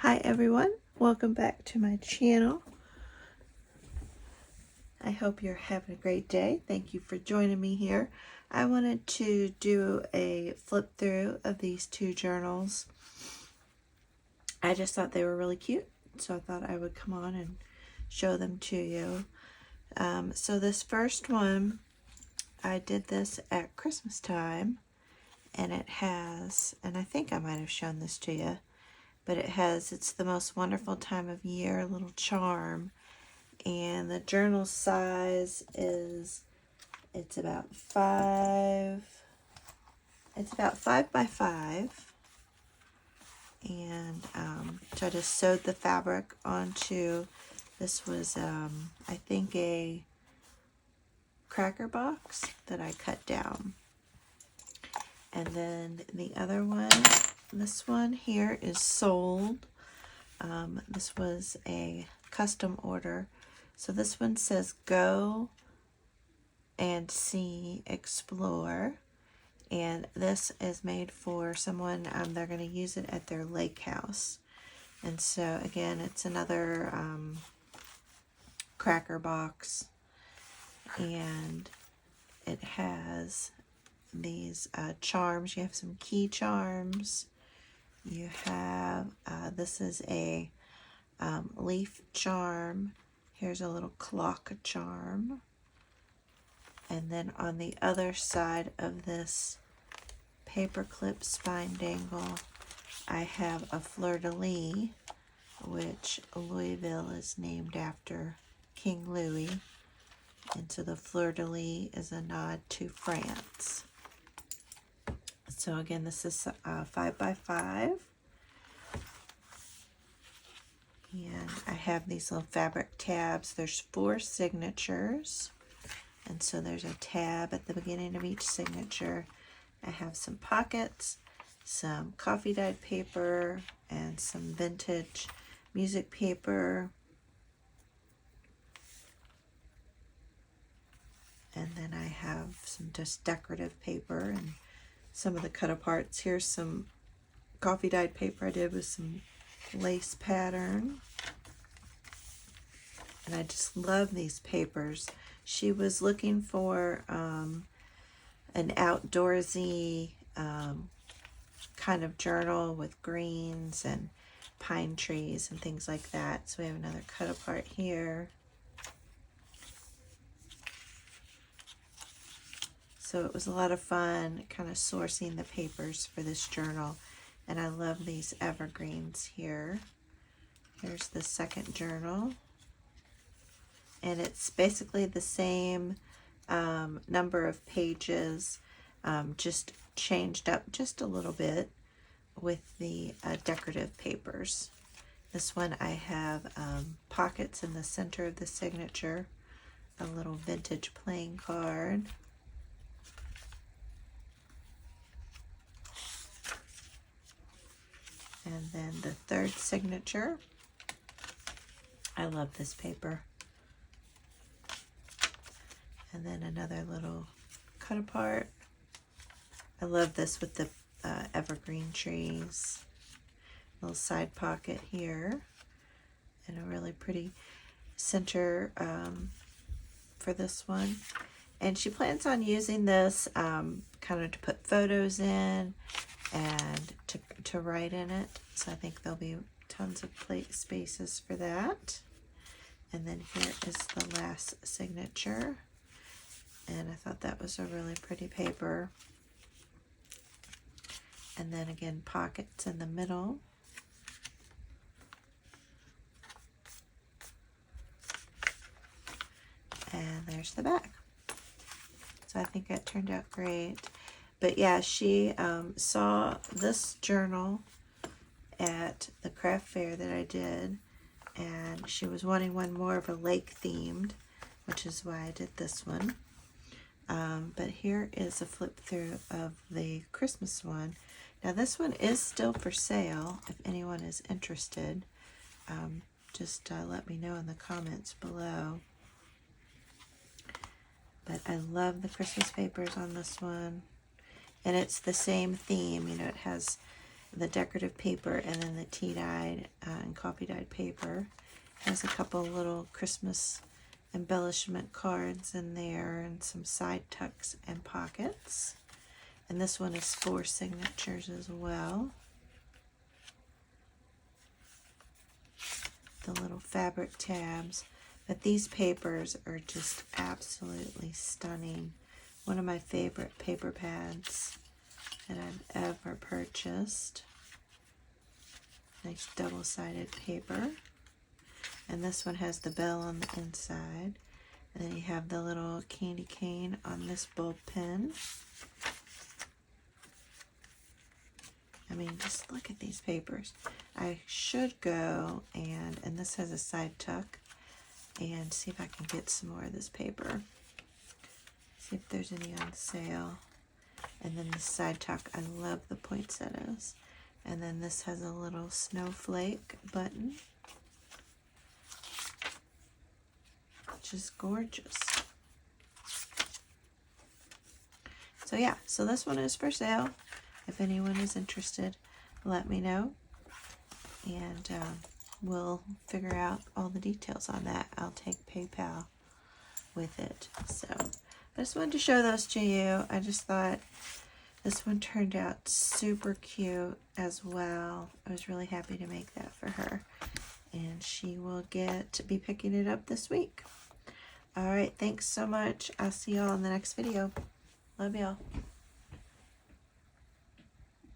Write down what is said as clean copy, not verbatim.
Hi everyone, welcome back to my channel. I hope you're having a great day. Thank you for joining me here. I wanted to do a flip through of these two journals. I just thought they were really cute, so I thought I would come on and show them to you. So this first one, I did this at Christmas time, and it has, and I think I might have shown this to you, but it has "It's the Most Wonderful Time of Year" little charm, and the journal size is it's about 5 by 5, and so I just sewed the fabric onto, this was I think a cracker box that I cut down. And then the other one, this one here is sold. This was a custom order. So this one says "Go and See, Explore." And this is made for someone, they're going to use it at their lake house. And so again, it's another cracker box. And it has these charms. You have some key charms. You have, this is a leaf charm. Here's a little clock charm. And then on the other side of this paperclip spine dangle, I have a fleur-de-lis, which Louisville is named after King Louis. And so the fleur-de-lis is a nod to France. So again, this is 5 by 5. And I have these little fabric tabs. There's 4 signatures. And so there's a tab at the beginning of each signature. I have some pockets, some coffee dyed paper, and some vintage music paper. And then I have some just decorative paper and some of the cut aparts. Here's some coffee dyed paper I did with some lace pattern. And I just love these papers. She was looking for an outdoorsy kind of journal with greens and pine trees and things like that. So we have another cut apart here. So it was a lot of fun kind of sourcing the papers for this journal. And I love these evergreens here. Here's the second journal. And it's basically the same number of pages, just changed up just a little bit with the decorative papers. This one I have pockets in the center of the signature, a little vintage playing card. And then the third signature. I love this paper. And then another little cut apart. I love this with the evergreen trees. Little side pocket here. And a really pretty center for this one. And she plans on using this kind of to put photos in and to write in it. So I think there'll be tons of plate spaces for that. And then here is the last signature. And I thought that was a really pretty paper. And then again, pockets in the middle. And there's the back. So I think that turned out great. But yeah, she saw this journal at the craft fair that I did, and she was wanting one more of a lake themed, which is why I did this one. But here is a flip through of the Christmas one. Now this one is still for sale if anyone is interested. Just let me know in the comments below. But I love the Christmas papers on this one. And it's the same theme, you know, it has the decorative paper, and then the tea dyed and coffee dyed paper. Has a couple little Christmas embellishment cards in there and some side tucks and pockets. And this one is 4 signatures as well. The little fabric tabs. But these papers are just absolutely stunning. One of my favorite paper pads that I've ever purchased. Nice double-sided paper. And this one has the bell on the inside. And then you have the little candy cane on this bulb pen. I mean, just look at these papers. I should go and this has a side tuck, and see if I can get some more of this paper. See if there's any on sale. And then the side tuck, I love the poinsettias. And then this has a little snowflake button, which is gorgeous. So yeah, so this one is for sale. If anyone is interested, let me know, and we'll figure out all the details on that. I'll take PayPal with it. So I just wanted to show those to you. I just thought this one turned out super cute as well. I was really happy to make that for her, and she will get to be picking it up this week. All right, thanks so much. I'll see y'all in the next video. Love y'all.